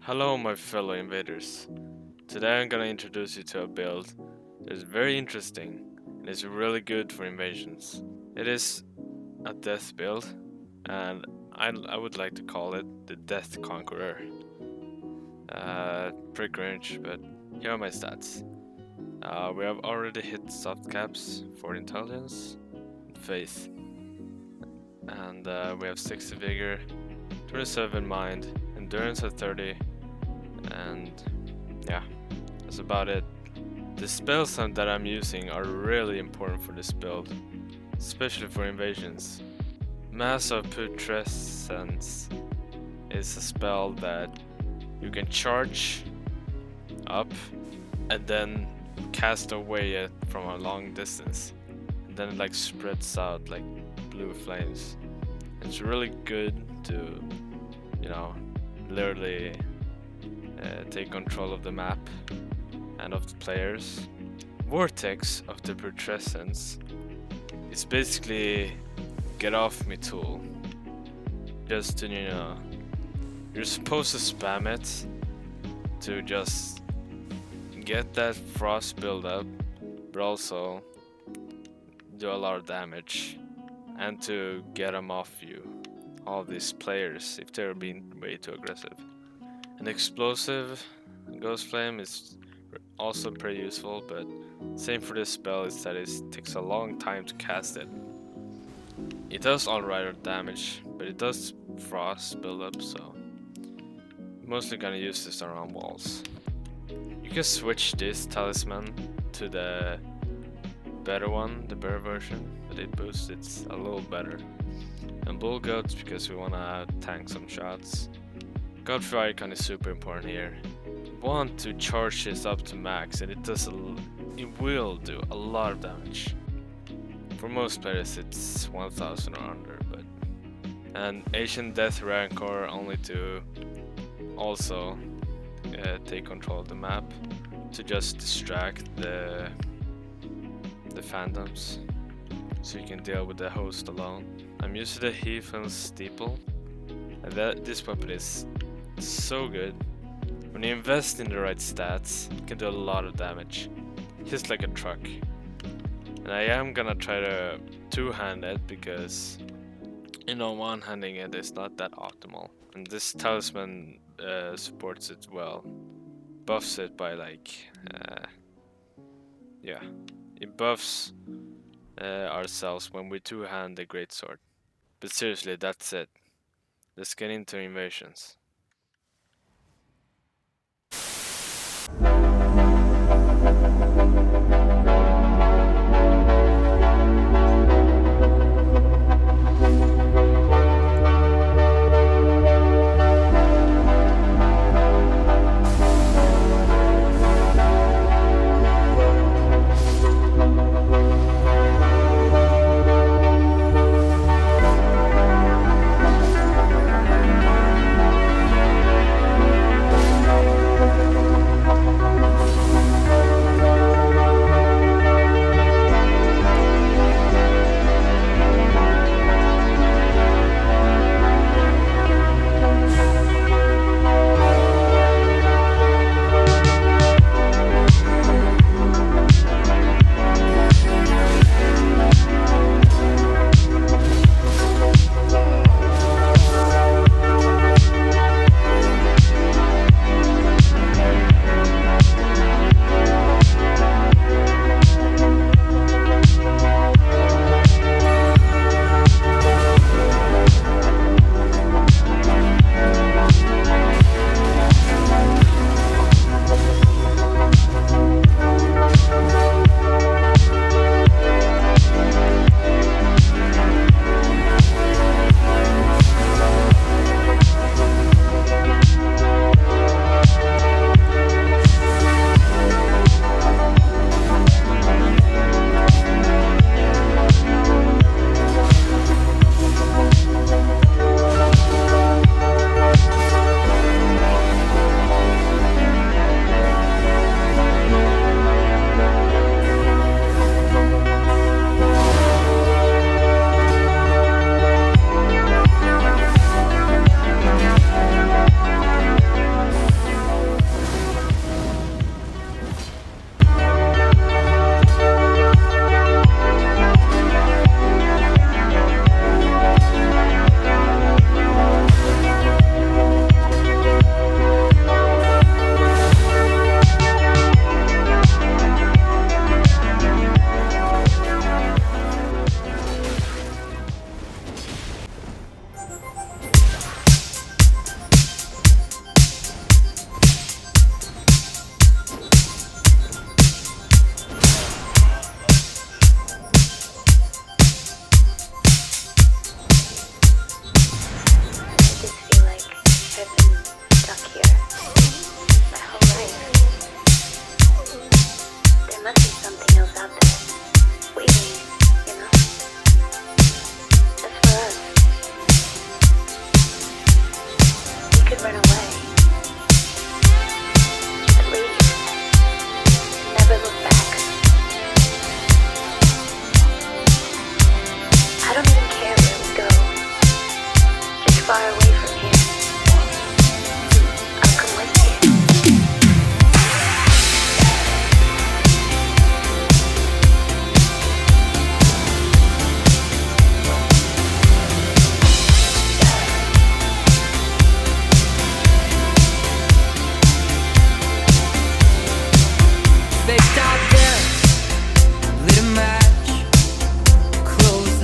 Hello my fellow invaders. Today I'm gonna introduce you to a build that is very interesting and is really good for invasions. It is a death build and I would like to call it the Death Conqueror. Pretty cringe, but here are my stats. We have already hit soft caps for intelligence and faith. And we have 60 vigor, 27 mind, endurance at 30, and yeah, that's about it. The spells that I'm using are really important for this build, especially for invasions. Mass of Putrescence is a spell that you can charge up and then cast away it from a long distance, and then it like spreads out like blue flames. It's really good to, literally take control of the map and of the players. VORTEX of the Putrescence is basically get off me tool. Just to, you're supposed to spam it to just get that frost build up, but also do a lot of damage and to get them off you, all these players, if they're being way too aggressive. An explosive Ghost Flame is also pretty useful, but same for this spell is that it takes a long time to cast it. It does alright damage, but it does frost buildup, so mostly gonna use this around walls. You can switch this talisman to the better one, the better version, but it boosts it a little better. And Bull Goats because we wanna tank some shots. Godfrey Icon is super important here. You want to charge this up to max, and it will do a lot of damage. For most players it's 1000 or under, and Ancient Death Rancor only to also take control of the map to just distract the phantoms, so you can deal with the host alone. I'm using the Heathen Steeple, and this weapon is so good. When you invest in the right stats, it can do a lot of damage. Hits like a truck. And I am gonna try to two-hand it because, one-handing it is not that optimal. And this talisman supports it well. Buffs it by it buffs ourselves when we two-hand the greatsword. But seriously, that's it. Let's get into invasions.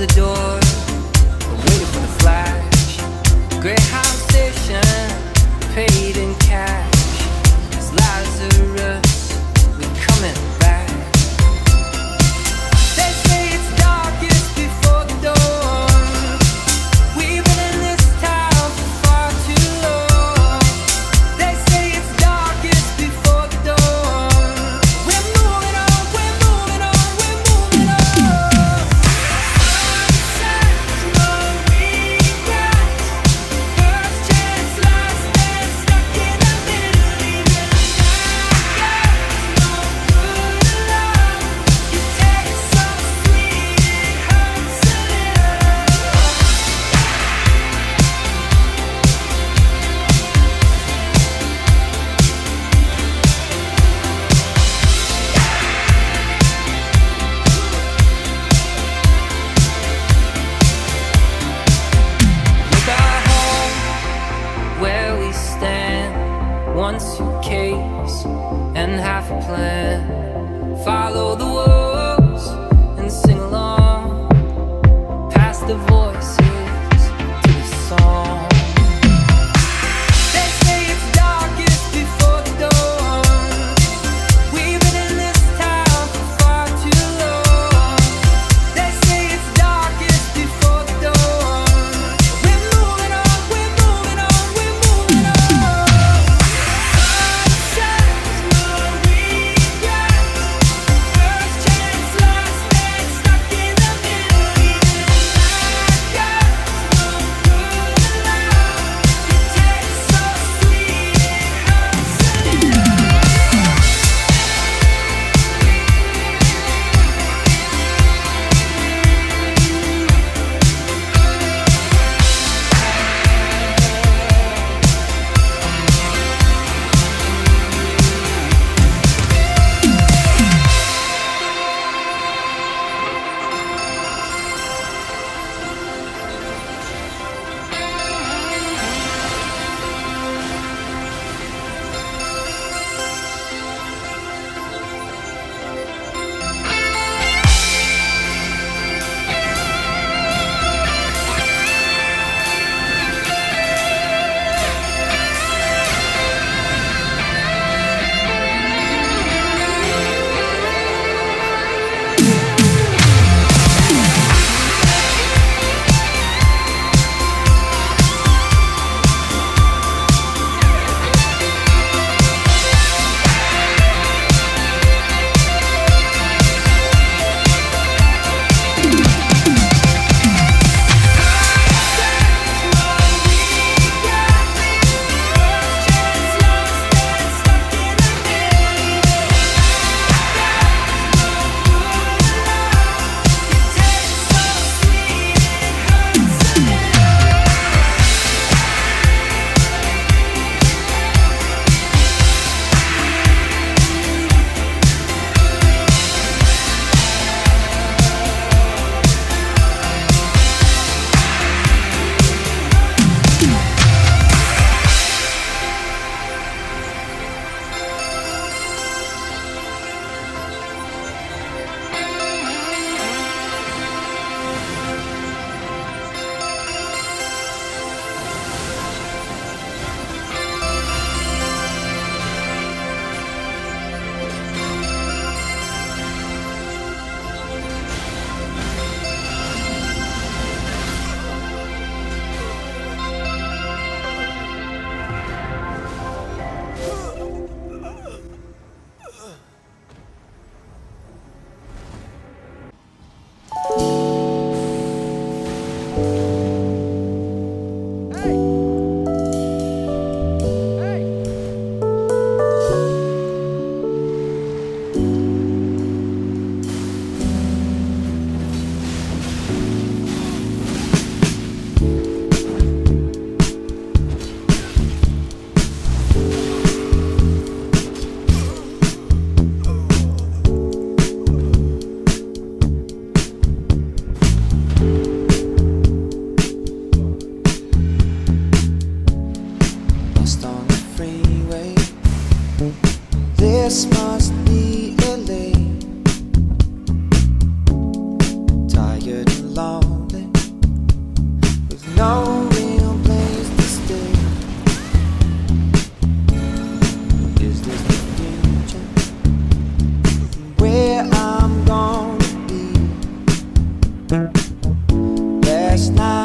the door, waiting for the flash. Greyhound station, paid in cash. It's Lazarus, we're coming back. They say it's darkest before the dawn. We've been in this town for far too long. They say it's darkest before the dawn. We're moving on, we're moving on, we're moving on. Sunsets, no regrets. First chance, last dance, stuck in the middle. Even that no good love. You taste so sweet, it hurts a little. Look our home, where we stand. One suitcase and half a plan. Follow the wolves and sing along. Past the voices to the song. They say it's darkest before the dawn. We've been in this town for far too long. They say it's darkest before the dawn. We're moving on, we're moving on, we're moving on. Sunsets, no regrets. First chance, last dance, stuck in the middle. Even that no good love. You taste so sweet, it hurts a little. This must be LA. Tired and long. Last night